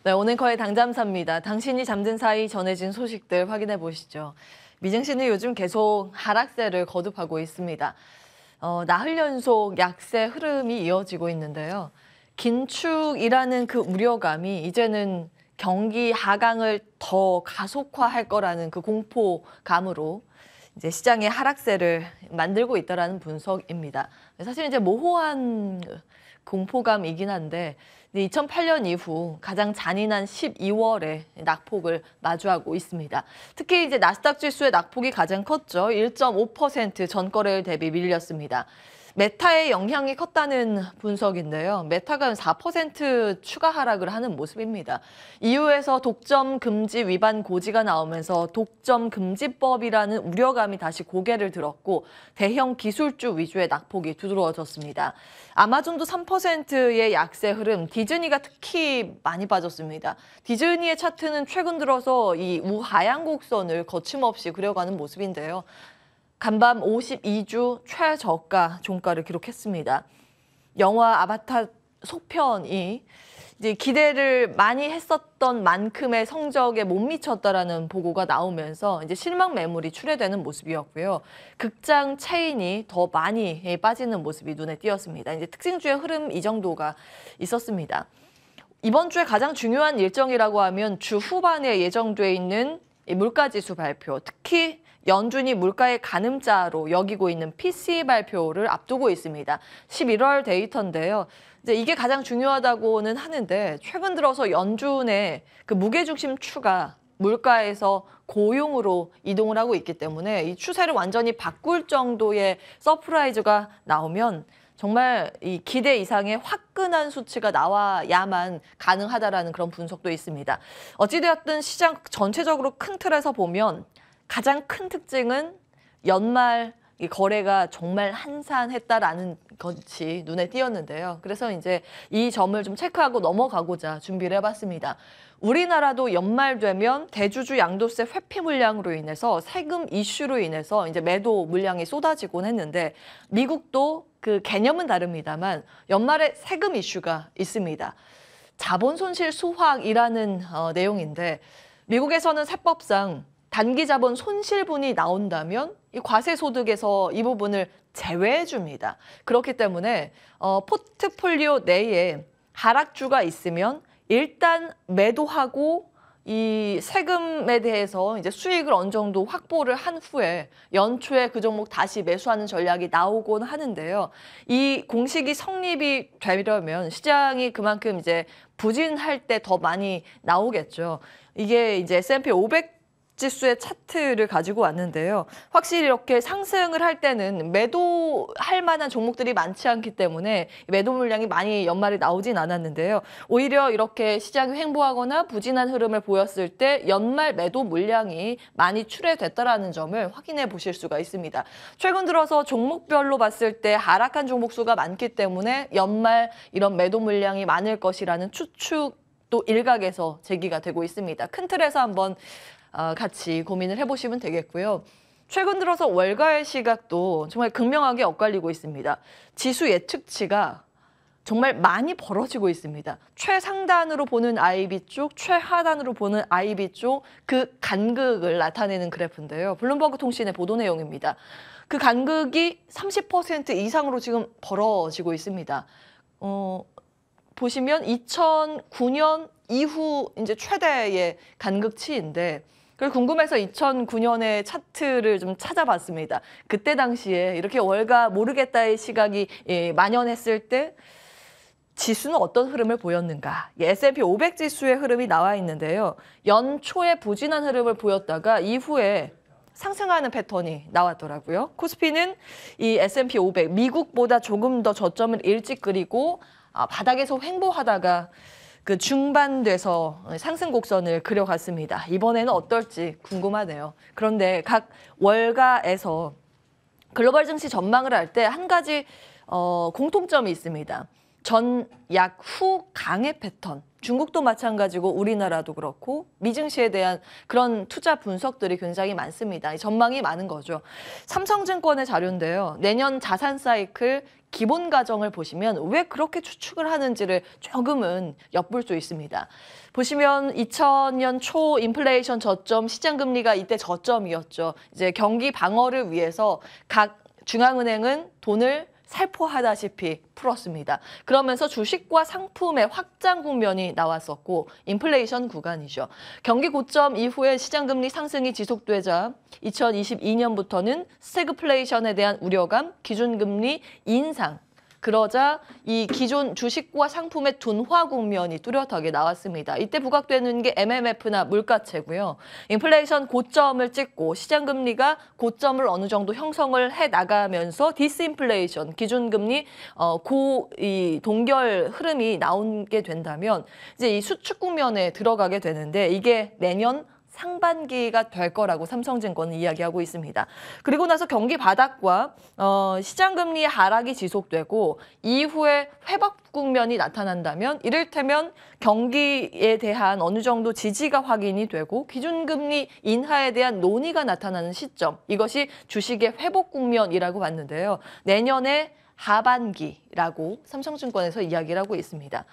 네, 오늘 거의 당잠사입니다. 당신이 잠든 사이 전해진 소식들 확인해 보시죠. 미증시는 요즘 계속 하락세를 거듭하고 있습니다. 나흘 연속 약세 흐름이 이어지고 있는데요. 긴축이라는 그 우려감이 이제는 경기 하강을 더 가속화할 거라는 그 공포감으로 이제 시장의 하락세를 만들고 있다라는 분석입니다. 사실 이제 모호한 공포감이긴 한데 2008년 이후 가장 잔인한 12월에 낙폭을 마주하고 있습니다. 특히 이제 나스닥 지수의 낙폭이 가장 컸죠. 1.5% 전거래일 대비 밀렸습니다. 메타의 영향이 컸다는 분석인데요. 메타가 4% 추가 하락을 하는 모습입니다. EU에서 독점 금지 위반 고지가 나오면서 독점 금지법이라는 우려감이 다시 고개를 들었고 대형 기술주 위주의 낙폭이 두드러졌습니다. 아마존도 3%의 약세 흐름, 디즈니가 특히 많이 빠졌습니다. 디즈니의 차트는 최근 들어서 이 우하향 곡선을 거침없이 그려가는 모습인데요. 간밤 52주 최저가 종가를 기록했습니다. 영화 아바타 속편이 이제 기대를 많이 했었던 만큼의 성적에 못 미쳤다라는 보고가 나오면서 이제 실망 매물이 출회되는 모습이었고요. 극장 체인이 더 많이 빠지는 모습이 눈에 띄었습니다. 이제 특징주의 흐름 이 정도가 있었습니다. 이번 주에 가장 중요한 일정이라고 하면 주 후반에 예정돼 있는 물가지수 발표, 특히 연준이 물가의 가늠자로 여기고 있는 PCE 발표를 앞두고 있습니다. 11월 데이터인데요. 이제 이게 가장 중요하다고는 하는데 최근 들어서 연준의 그 무게중심 추가 물가에서 고용으로 이동을 하고 있기 때문에 이 추세를 완전히 바꿀 정도의 서프라이즈가 나오면 정말 이 기대 이상의 화끈한 수치가 나와야만 가능하다라는 그런 분석도 있습니다. 어찌되었든 시장 전체적으로 큰 틀에서 보면 가장 큰 특징은 연말 이 거래가 정말 한산했다라는 것이 눈에 띄었는데요. 그래서 이제 이 점을 좀 체크하고 넘어가고자 준비를 해봤습니다. 우리나라도 연말 되면 대주주 양도세 회피 물량으로 인해서 세금 이슈로 인해서 이제 매도 물량이 쏟아지곤 했는데 미국도 그 개념은 다릅니다만 연말에 세금 이슈가 있습니다. 자본 손실 수확이라는 내용인데 미국에서는 세법상 단기 자본 손실분이 나온다면 이 과세소득에서 이 부분을 제외해 줍니다. 그렇기 때문에 포트폴리오 내에 하락주가 있으면 일단 매도하고 이 세금에 대해서 이제 수익을 어느 정도 확보를 한 후에 연초에 그 종목 다시 매수하는 전략이 나오곤 하는데요. 이 공식이 성립이 되려면 시장이 그만큼 이제 부진할 때 더 많이 나오겠죠. 이게 이제 S&P 500 지수의 차트를 가지고 왔는데요. 확실히 이렇게 상승을 할 때는 매도할 만한 종목들이 많지 않기 때문에 매도 물량이 많이 연말에 나오진 않았는데요. 오히려 이렇게 시장이 횡보하거나 부진한 흐름을 보였을 때 연말 매도 물량이 많이 출회됐다라는 점을 확인해 보실 수가 있습니다. 최근 들어서 종목별로 봤을 때 하락한 종목 수가 많기 때문에 연말 이런 매도 물량이 많을 것이라는 추측도 일각에서 제기가 되고 있습니다. 큰 틀에서 한번 같이 고민을 해보시면 되겠고요. 최근 들어서 월가의 시각도 정말 극명하게 엇갈리고 있습니다. 지수 예측치가 정말 많이 벌어지고 있습니다. 최상단으로 보는 IB 쪽, 최하단으로 보는 IB 쪽 그 간극을 나타내는 그래프인데요. 블룸버그 통신의 보도 내용입니다. 그 간극이 30% 이상으로 지금 벌어지고 있습니다. 보시면 2009년 이후 이제 최대의 간극치인데 그래서 궁금해서 2009년의 차트를 좀 찾아봤습니다. 그때 당시에 이렇게 월가 모르겠다의 시각이 만연했을 때 지수는 어떤 흐름을 보였는가? S&P 500 지수의 흐름이 나와 있는데요. 연초에 부진한 흐름을 보였다가 이후에 상승하는 패턴이 나왔더라고요. 코스피는 이 S&P 500 미국보다 조금 더 저점을 일찍 그리고 바닥에서 횡보하다가 그 중반돼서 상승 곡선을 그려갔습니다. 이번에는 어떨지 궁금하네요. 그런데 각 월가에서 글로벌 증시 전망을 할 때 한 가지 공통점이 있습니다. 전약 후 강의 패턴. 중국도 마찬가지고 우리나라도 그렇고 미증시에 대한 그런 투자 분석들이 굉장히 많습니다. 전망이 많은 거죠. 삼성증권의 자료인데요. 내년 자산 사이클 기본 가정을 보시면 왜 그렇게 추측을 하는지를 조금은 엿볼 수 있습니다. 보시면 2000년 초 인플레이션 저점, 시장금리가 이때 저점이었죠. 이제 경기 방어를 위해서 각 중앙은행은 돈을 살포하다시피 풀었습니다. 그러면서 주식과 상품의 확장 국면이 나왔었고 인플레이션 구간이죠. 경기 고점 이후에 시장금리 상승이 지속되자 2022년부터는 스태그플레이션에 대한 우려감, 기준금리 인상, 그러자 이 기존 주식과 상품의 둔화 국면이 뚜렷하게 나왔습니다. 이때 부각되는 게 MMF나 물가채고요. 인플레이션 고점을 찍고 시장금리가 고점을 어느 정도 형성을 해 나가면서 디스인플레이션, 기준금리 이 동결 흐름이 나오게 된다면 이제 이 수축 국면에 들어가게 되는데 이게 내년 상반기가 될 거라고 삼성증권은 이야기하고 있습니다. 그리고 나서 경기 바닥과 시장금리 하락이 지속되고 이후에 회복 국면이 나타난다면 이를테면 경기에 대한 어느 정도 지지가 확인이 되고 기준금리 인하에 대한 논의가 나타나는 시점, 이것이 주식의 회복 국면이라고 봤는데요. 내년의 하반기라고 삼성증권에서 이야기를 하고 있습니다.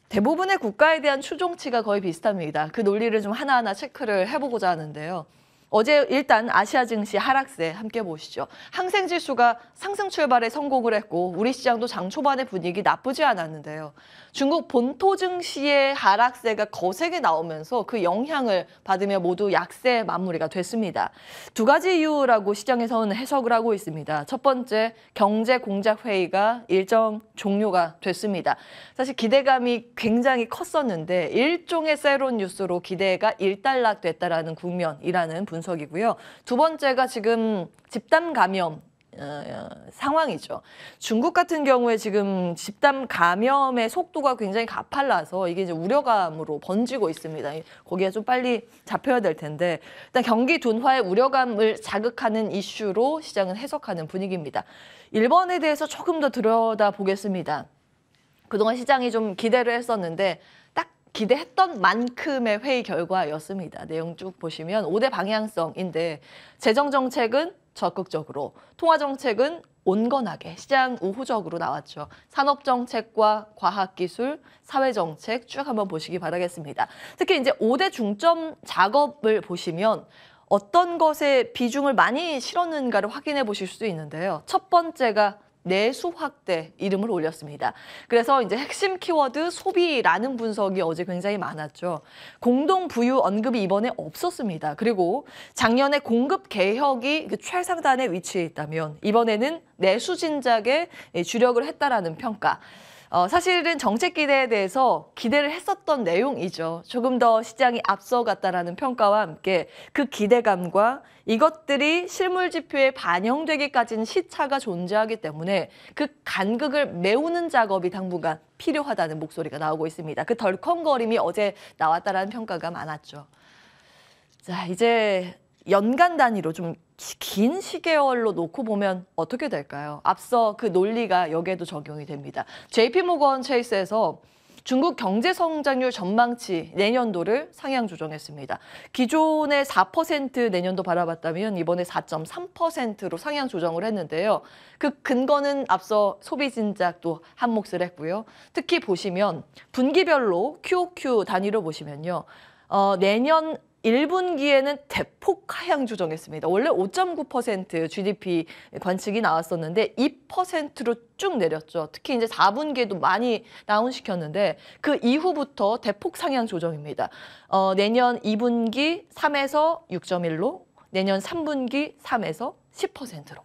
대부분의 국가에 대한 추종치가 거의 비슷합니다. 그 논리를 좀 하나하나 체크를 해보고자 하는데요. 어제 일단 아시아 증시 하락세 함께 보시죠. 항생 지수가 상승 출발에 성공을 했고 우리 시장도 장 초반의 분위기 나쁘지 않았는데요. 중국 본토 증시의 하락세가 거세게 나오면서 그 영향을 받으며 모두 약세 마무리가 됐습니다. 두 가지 이유라고 시장에서는 해석을 하고 있습니다. 첫 번째, 경제 공작 회의가 일정 종료가 됐습니다. 사실 기대감이 굉장히 컸었는데 일종의 세론 뉴스로 기대가 일단락됐다라는 국면이라는 분석이고요. 두 번째가 지금 집단 감염 상황이죠. 중국 같은 경우에 지금 집단 감염의 속도가 굉장히 가팔라서 이게 이제 우려감으로 번지고 있습니다. 거기에 좀 빨리 잡혀야 될 텐데 일단 경기 둔화의 우려감을 자극하는 이슈로 시장은 해석하는 분위기입니다. 일본에 대해서 조금 더 들여다보겠습니다. 그동안 시장이 좀 기대를 했었는데 딱 기대했던 만큼의 회의 결과였습니다. 내용 쭉 보시면 5대 방향성인데 재정정책은 적극적으로, 통화정책은 온건하게, 시장 우호적으로 나왔죠. 산업정책과 과학기술, 사회정책 쭉 한번 보시기 바라겠습니다. 특히 이제 5대 중점 작업을 보시면 어떤 것에 비중을 많이 실었는가를 확인해 보실 수 있는데요. 첫 번째가 내수 확대 이름을 올렸습니다. 그래서 이제 핵심 키워드 소비라는 분석이 어제 굉장히 많았죠. 공동 부유 언급이 이번에 없었습니다. 그리고 작년에 공급 개혁이 최상단에 위치해 있다면 이번에는 내수 진작에 주력을 했다라는 평가. 사실은 정책 기대에 대해서 기대를 했었던 내용이죠. 조금 더 시장이 앞서갔다라는 평가와 함께 그 기대감과 이것들이 실물 지표에 반영되기까지는 시차가 존재하기 때문에 그 간극을 메우는 작업이 당분간 필요하다는 목소리가 나오고 있습니다. 그 덜컹거림이 어제 나왔다라는 평가가 많았죠. 자, 이제 연간 단위로 좀 긴 시계열로 놓고 보면 어떻게 될까요? 앞서 그 논리가 여기에도 적용이 됩니다. JP모건 체이스에서 중국 경제 성장률 전망치 내년도를 상향 조정했습니다. 기존의 4% 내년도 바라봤다면 이번에 4.3%로 상향 조정을 했는데요. 그 근거는 앞서 소비 진작도 한 몫을 했고요. 특히 보시면 분기별로 QOQ 단위로 보시면요. 내년 1분기에는 대폭 하향 조정했습니다. 원래 5.9% GDP 관측이 나왔었는데 2%로 쭉 내렸죠. 특히 이제 4분기에도 많이 다운시켰는데 그 이후부터 대폭 상향 조정입니다. 내년 2분기 3에서 6.1로, 내년 3분기 3에서 10%로.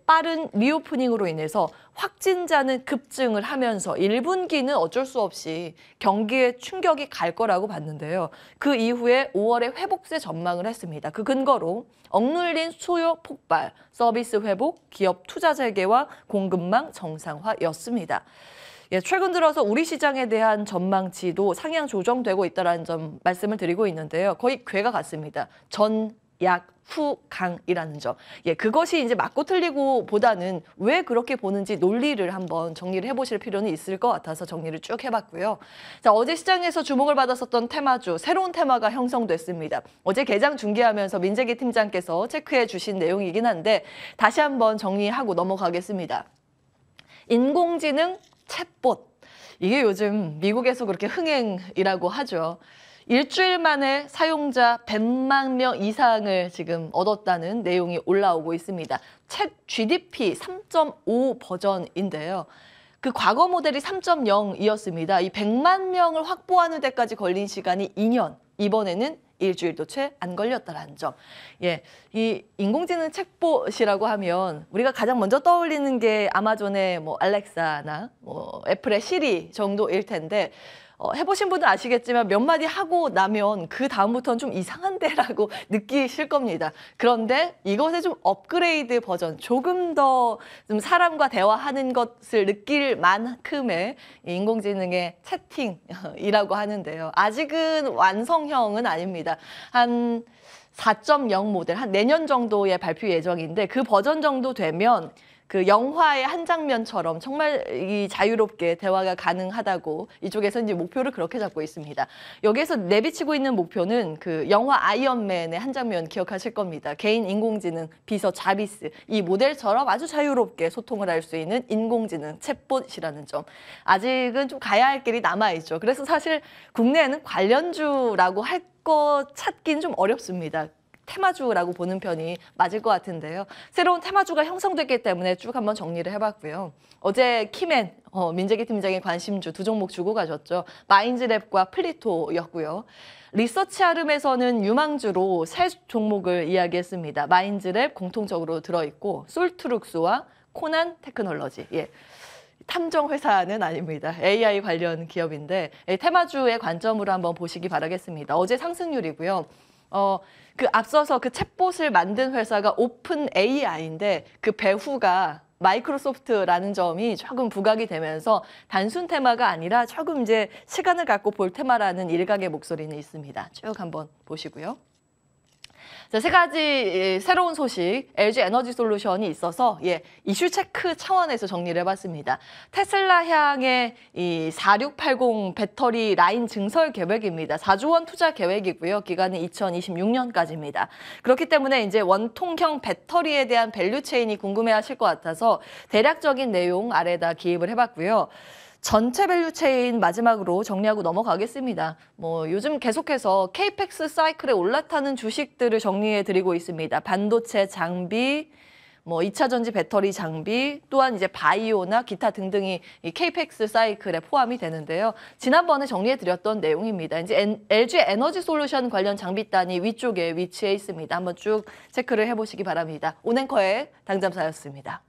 빠른 리오프닝으로 인해서 확진자는 급증을 하면서 1분기는 어쩔 수 없이 경기에 충격이 갈 거라고 봤는데요. 그 이후에 5월에 회복세 전망을 했습니다. 그 근거로 억눌린 수요 폭발, 서비스 회복, 기업 투자 재개와 공급망 정상화였습니다. 최근 들어서 우리 시장에 대한 전망치도 상향 조정되고 있다는 점 말씀을 드리고 있는데요. 거의 궤가 같습니다. 전 약후강이라는 점. 예, 그것이 이제 맞고 틀리고 보다는 왜 그렇게 보는지 논리를 한번 정리를 해보실 필요는 있을 것 같아서 정리를 쭉 해봤고요. 자, 어제 시장에서 주목을 받았었던 테마주, 새로운 테마가 형성됐습니다. 어제 개장 중계하면서 민재기 팀장께서 체크해 주신 내용이긴 한데 다시 한번 정리하고 넘어가겠습니다. 인공지능 챗봇. 이게 요즘 미국에서 그렇게 흥행이라고 하죠. 일주일 만에 사용자 100만 명 이상을 지금 얻었다는 내용이 올라오고 있습니다. 챗 GDP 3.5 버전인데요. 그 과거 모델이 3.0이었습니다. 이 100만 명을 확보하는 데까지 걸린 시간이 2년. 이번에는 일주일도 채 안 걸렸다라는 점. 예, 이 인공지능 챗봇이라고 하면 우리가 가장 먼저 떠올리는 게 아마존의 뭐 알렉사나 뭐 애플의 시리 정도일 텐데 해보신 분은 아시겠지만 몇 마디 하고 나면 그 다음부터는 좀 이상한데라고 느끼실 겁니다. 그런데 이것의 좀 업그레이드 버전, 조금 더 좀 사람과 대화하는 것을 느낄 만큼의 인공지능의 채팅이라고 하는데요. 아직은 완성형은 아닙니다. 한 4.0 모델, 한 내년 정도에 발표 예정인데 그 버전 정도 되면 그 영화의 한 장면처럼 정말 이 자유롭게 대화가 가능하다고 이쪽에서 이제 목표를 그렇게 잡고 있습니다. 여기에서 내비치고 있는 목표는 그 영화 아이언맨의 한 장면 기억하실 겁니다. 개인 인공지능 비서 자비스, 이 모델처럼 아주 자유롭게 소통을 할 수 있는 인공지능 챗봇이라는 점. 아직은 좀 가야 할 길이 남아있죠. 그래서 사실 국내에는 관련주라고 할 거 찾긴 좀 어렵습니다. 테마주라고 보는 편이 맞을 것 같은데요. 새로운 테마주가 형성됐기 때문에 쭉 한번 정리를 해봤고요. 어제 키맨, 민재기 팀장의 관심주 두 종목 주고 가셨죠. 마인즈랩과 플리토였고요. 리서치 아름에서는 유망주로 세 종목을 이야기했습니다. 마인즈랩 공통적으로 들어있고 솔트룩스와 코난 테크놀로지. 예. 탐정 회사는 아닙니다. AI 관련 기업인데 테마주의 관점으로 한번 보시기 바라겠습니다. 어제 상승률이고요. 그 앞서서 그 챗봇을 만든 회사가 오픈 AI인데 그 배후가 마이크로소프트라는 점이 조금 부각이 되면서 단순 테마가 아니라 조금 이제 시간을 갖고 볼 테마라는 일각의 목소리는 있습니다. 쭉 한번 보시고요. 자, 세 가지 새로운 소식, LG 에너지 솔루션이 있어서 이슈 체크 차원에서 정리를 해봤습니다. 테슬라 향의 이 4680 배터리 라인 증설 계획입니다. 4조 원 투자 계획이고요. 기간은 2026년까지입니다. 그렇기 때문에 이제 원통형 배터리에 대한 밸류 체인이 궁금해하실 것 같아서 대략적인 내용 아래다 기입을 해봤고요. 전체 밸류 체인 마지막으로 정리하고 넘어가겠습니다. 뭐 요즘 계속해서 케이펙스 사이클에 올라타는 주식들을 정리해 드리고 있습니다. 반도체 장비, 뭐 2차 전지 배터리 장비, 또한 이제 바이오나 기타 등등이 이 케이펙스 사이클에 포함이 되는데요. 지난번에 정리해 드렸던 내용입니다. 이제 LG 에너지 솔루션 관련 장비단이 위쪽에 위치해 있습니다. 한번 쭉 체크를 해 보시기 바랍니다. 온앵커의 당잠사였습니다.